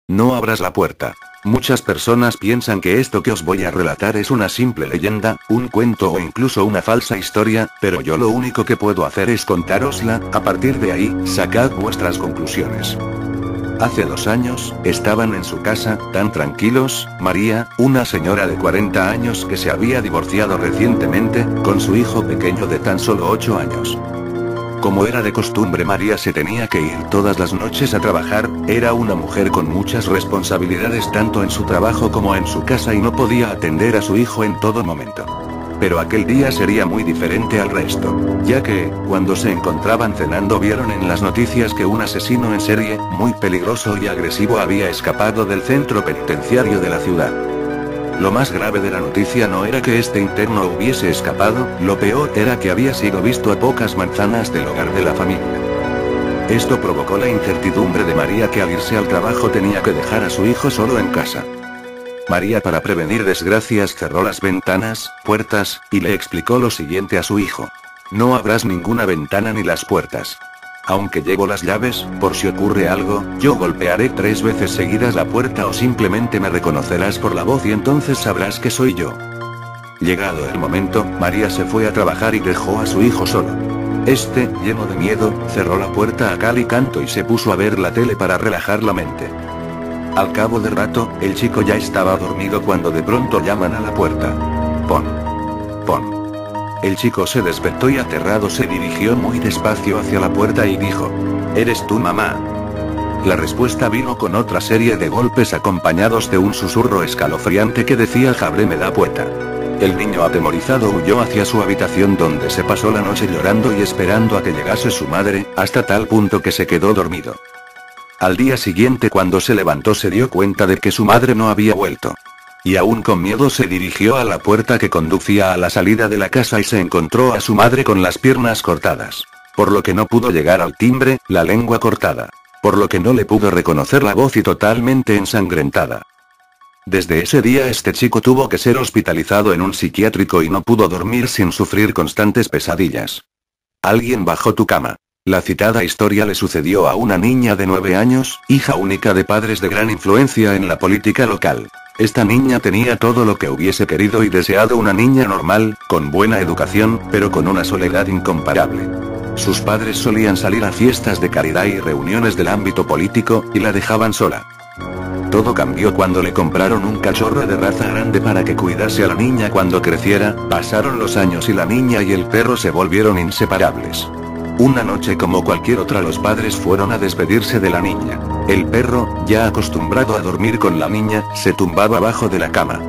No abras la puerta. Muchas personas piensan que esto que os voy a relatar es una simple leyenda, un cuento o incluso una falsa historia, pero yo lo único que puedo hacer es contárosla. A partir de ahí, sacad vuestras conclusiones. Hace 2 años, estaban en su casa, tan tranquilos, María, una señora de 40 años que se había divorciado recientemente, con su hijo pequeño de tan solo 8 años. Como era de costumbre, María se tenía que ir todas las noches a trabajar, era una mujer con muchas responsabilidades tanto en su trabajo como en su casa y no podía atender a su hijo en todo momento. Pero aquel día sería muy diferente al resto, ya que, cuando se encontraban cenando vieron en las noticias que un asesino en serie, muy peligroso y agresivo había escapado del centro penitenciario de la ciudad. Lo más grave de la noticia no era que este interno hubiese escapado, lo peor era que había sido visto a pocas manzanas del hogar de la familia. Esto provocó la incertidumbre de María, que al irse al trabajo tenía que dejar a su hijo solo en casa. María, para prevenir desgracias, cerró las ventanas, puertas, y le explicó lo siguiente a su hijo. No abras ninguna ventana ni las puertas. Aunque llevo las llaves, por si ocurre algo, yo golpearé 3 veces seguidas la puerta o simplemente me reconocerás por la voz y entonces sabrás que soy yo. Llegado el momento, María se fue a trabajar y dejó a su hijo solo. Este, lleno de miedo, cerró la puerta a cal y canto y se puso a ver la tele para relajar la mente. Al cabo de rato, el chico ya estaba dormido cuando de pronto llaman a la puerta. Pon. Pon. El chico se despertó y aterrado se dirigió muy despacio hacia la puerta y dijo: ¿Eres tú, mamá? La respuesta vino con otra serie de golpes acompañados de un susurro escalofriante que decía: «Ábreme la puerta». El niño atemorizado huyó hacia su habitación, donde se pasó la noche llorando y esperando a que llegase su madre, hasta tal punto que se quedó dormido. Al día siguiente, cuando se levantó, se dio cuenta de que su madre no había vuelto. Y aún con miedo se dirigió a la puerta que conducía a la salida de la casa y se encontró a su madre con las piernas cortadas. Por lo que no pudo llegar al timbre, la lengua cortada. Por lo que no le pudo reconocer la voz y totalmente ensangrentada. Desde ese día este chico tuvo que ser hospitalizado en un psiquiátrico y no pudo dormir sin sufrir constantes pesadillas. Alguien bajó tu cama. La citada historia le sucedió a una niña de 9 años, hija única de padres de gran influencia en la política local. Esta niña tenía todo lo que hubiese querido y deseado una niña normal, con buena educación, pero con una soledad incomparable. Sus padres solían salir a fiestas de caridad y reuniones del ámbito político, y la dejaban sola. Todo cambió cuando le compraron un cachorro de raza grande para que cuidase a la niña cuando creciera. Pasaron los años y la niña y el perro se volvieron inseparables. Una noche como cualquier otra, los padres fueron a despedirse de la niña. El perro, ya acostumbrado a dormir con la niña, se tumbaba abajo de la cama.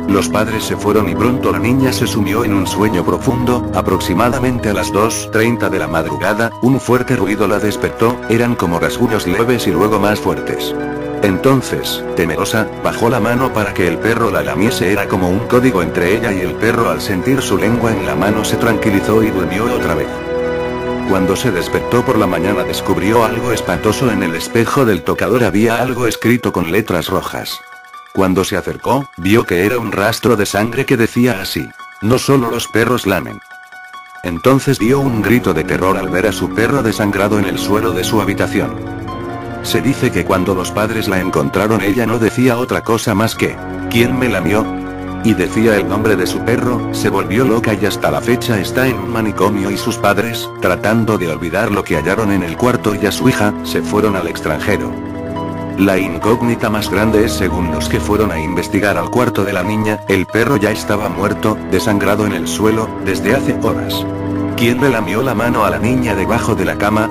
Los padres se fueron y pronto la niña se sumió en un sueño profundo. Aproximadamente a las 2:30 de la madrugada, un fuerte ruido la despertó, eran como rasguños leves y luego más fuertes. Entonces, temerosa, bajó la mano para que el perro la lamiese. Era como un código entre ella y el perro. Al sentir su lengua en la mano se tranquilizó y durmió otra vez. Cuando se despertó por la mañana descubrió algo espantoso. En el espejo del tocador había algo escrito con letras rojas. Cuando se acercó, vio que era un rastro de sangre que decía así: no solo los perros lamen. Entonces dio un grito de terror al ver a su perro desangrado en el suelo de su habitación. Se dice que cuando los padres la encontraron, ella no decía otra cosa más que: ¿quién me lamió? Y decía el nombre de su perro. Se volvió loca y hasta la fecha está en un manicomio, y sus padres, tratando de olvidar lo que hallaron en el cuarto y a su hija, se fueron al extranjero. La incógnita más grande es, según los que fueron a investigar al cuarto de la niña, el perro ya estaba muerto, desangrado en el suelo, desde hace horas. ¿Quién le lamió la mano a la niña debajo de la cama?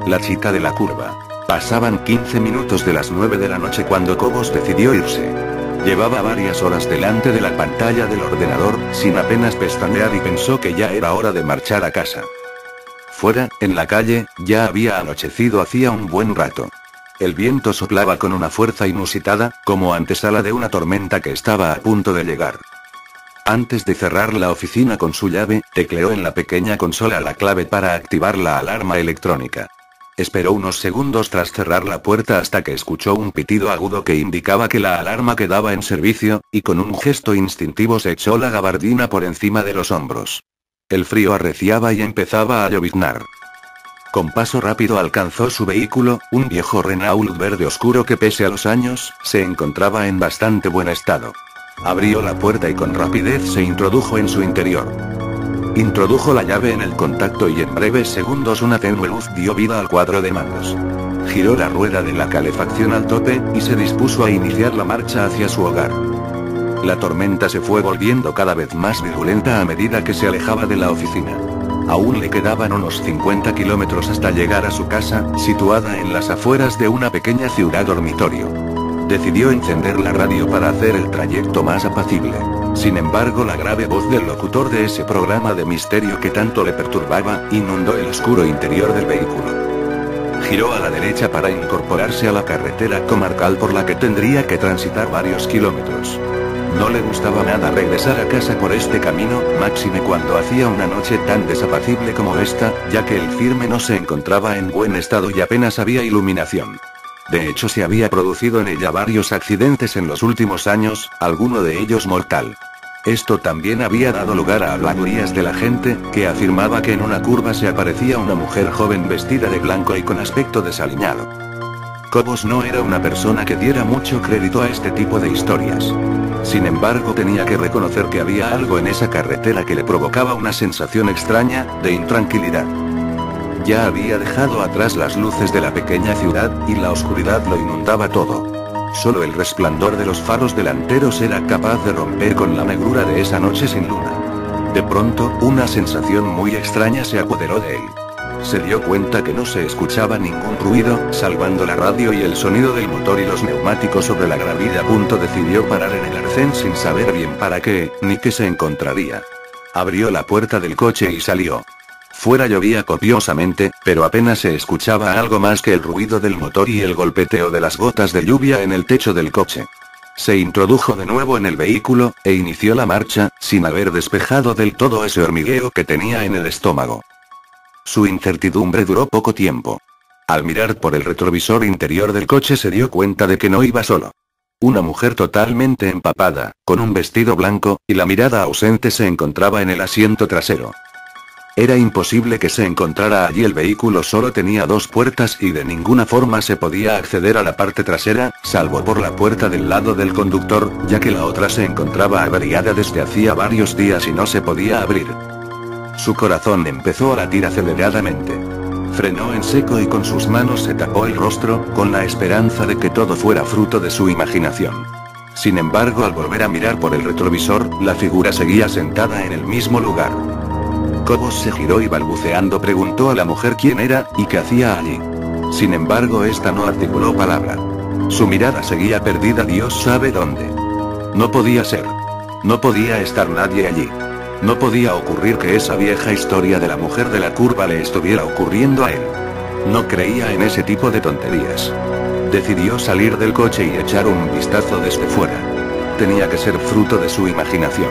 La chica de la curva. Pasaban 15 minutos de las 9 de la noche cuando Cobos decidió irse. Llevaba varias horas delante de la pantalla del ordenador, sin apenas pestañear, y pensó que ya era hora de marchar a casa. Fuera, en la calle, ya había anochecido hacía un buen rato. El viento soplaba con una fuerza inusitada, como antesala de una tormenta que estaba a punto de llegar. Antes de cerrar la oficina con su llave, tecleó en la pequeña consola la clave para activar la alarma electrónica. Esperó unos segundos tras cerrar la puerta hasta que escuchó un pitido agudo que indicaba que la alarma quedaba en servicio, y con un gesto instintivo se echó la gabardina por encima de los hombros. El frío arreciaba y empezaba a lloviznar. Con paso rápido alcanzó su vehículo, un viejo Renault verde oscuro que pese a los años, se encontraba en bastante buen estado. Abrió la puerta y con rapidez se introdujo en su interior. Introdujo la llave en el contacto y en breves segundos una tenue luz dio vida al cuadro de mandos. Giró la rueda de la calefacción al tope, y se dispuso a iniciar la marcha hacia su hogar. La tormenta se fue volviendo cada vez más virulenta a medida que se alejaba de la oficina. Aún le quedaban unos 50 kilómetros hasta llegar a su casa, situada en las afueras de una pequeña ciudad dormitorio. Decidió encender la radio para hacer el trayecto más apacible. Sin embargo, la grave voz del locutor de ese programa de misterio que tanto le perturbaba, inundó el oscuro interior del vehículo. Giró a la derecha para incorporarse a la carretera comarcal por la que tendría que transitar varios kilómetros. No le gustaba nada regresar a casa por este camino, máxime cuando hacía una noche tan desapacible como esta, ya que el firme no se encontraba en buen estado y apenas había iluminación. De hecho, se había producido en ella varios accidentes en los últimos años, alguno de ellos mortal. Esto también había dado lugar a habladurías de la gente, que afirmaba que en una curva se aparecía una mujer joven vestida de blanco y con aspecto desaliñado. Cobos no era una persona que diera mucho crédito a este tipo de historias. Sin embargo, tenía que reconocer que había algo en esa carretera que le provocaba una sensación extraña, de intranquilidad. Ya había dejado atrás las luces de la pequeña ciudad, y la oscuridad lo inundaba todo. Solo el resplandor de los faros delanteros era capaz de romper con la negrura de esa noche sin luna. De pronto, una sensación muy extraña se apoderó de él. Se dio cuenta que no se escuchaba ningún ruido, salvando la radio y el sonido del motor y los neumáticos sobre la gravilla. Decidió parar en el arcén sin saber bien para qué, ni qué se encontraría. Abrió la puerta del coche y salió. Fuera llovía copiosamente, pero apenas se escuchaba algo más que el ruido del motor y el golpeteo de las gotas de lluvia en el techo del coche. Se introdujo de nuevo en el vehículo, e inició la marcha, sin haber despejado del todo ese hormigueo que tenía en el estómago. Su incertidumbre duró poco tiempo. Al mirar por el retrovisor interior del coche se dio cuenta de que no iba solo. Una mujer totalmente empapada, con un vestido blanco, y la mirada ausente se encontraba en el asiento trasero. Era imposible que se encontrara allí, el vehículo solo tenía dos puertas y de ninguna forma se podía acceder a la parte trasera, salvo por la puerta del lado del conductor, ya que la otra se encontraba averiada desde hacía varios días y no se podía abrir. Su corazón empezó a latir aceleradamente. Frenó en seco y con sus manos se tapó el rostro, con la esperanza de que todo fuera fruto de su imaginación. Sin embargo, al volver a mirar por el retrovisor, la figura seguía sentada en el mismo lugar. Cobos se giró y balbuceando preguntó a la mujer quién era, y qué hacía allí. Sin embargo, esta no articuló palabra. Su mirada seguía perdida Dios sabe dónde. No podía ser. No podía estar nadie allí. No podía ocurrir que esa vieja historia de la mujer de la curva le estuviera ocurriendo a él. No creía en ese tipo de tonterías. Decidió salir del coche y echar un vistazo desde fuera. Tenía que ser fruto de su imaginación.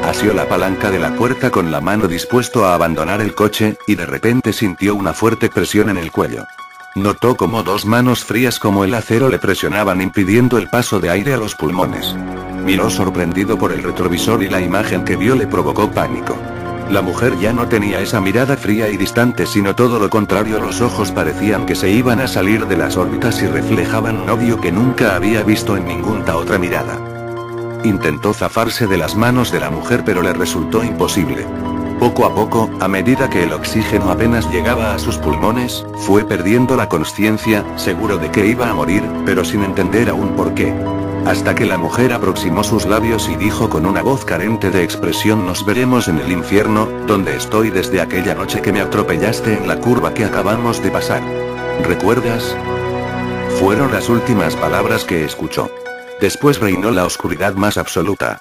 Asió la palanca de la puerta con la mano dispuesto a abandonar el coche, y de repente sintió una fuerte presión en el cuello. Notó como dos manos frías como el acero le presionaban impidiendo el paso de aire a los pulmones. Miró sorprendido por el retrovisor y la imagen que vio le provocó pánico. La mujer ya no tenía esa mirada fría y distante, sino todo lo contrario, los ojos parecían que se iban a salir de las órbitas y reflejaban un odio que nunca había visto en ninguna otra mirada. Intentó zafarse de las manos de la mujer pero le resultó imposible. Poco a poco, a medida que el oxígeno apenas llegaba a sus pulmones, fue perdiendo la consciencia, seguro de que iba a morir, pero sin entender aún por qué. Hasta que la mujer aproximó sus labios y dijo con una voz carente de expresión: nos veremos en el infierno, donde estoy desde aquella noche que me atropellaste en la curva que acabamos de pasar. ¿Recuerdas? Fueron las últimas palabras que escuchó. Después reinó la oscuridad más absoluta.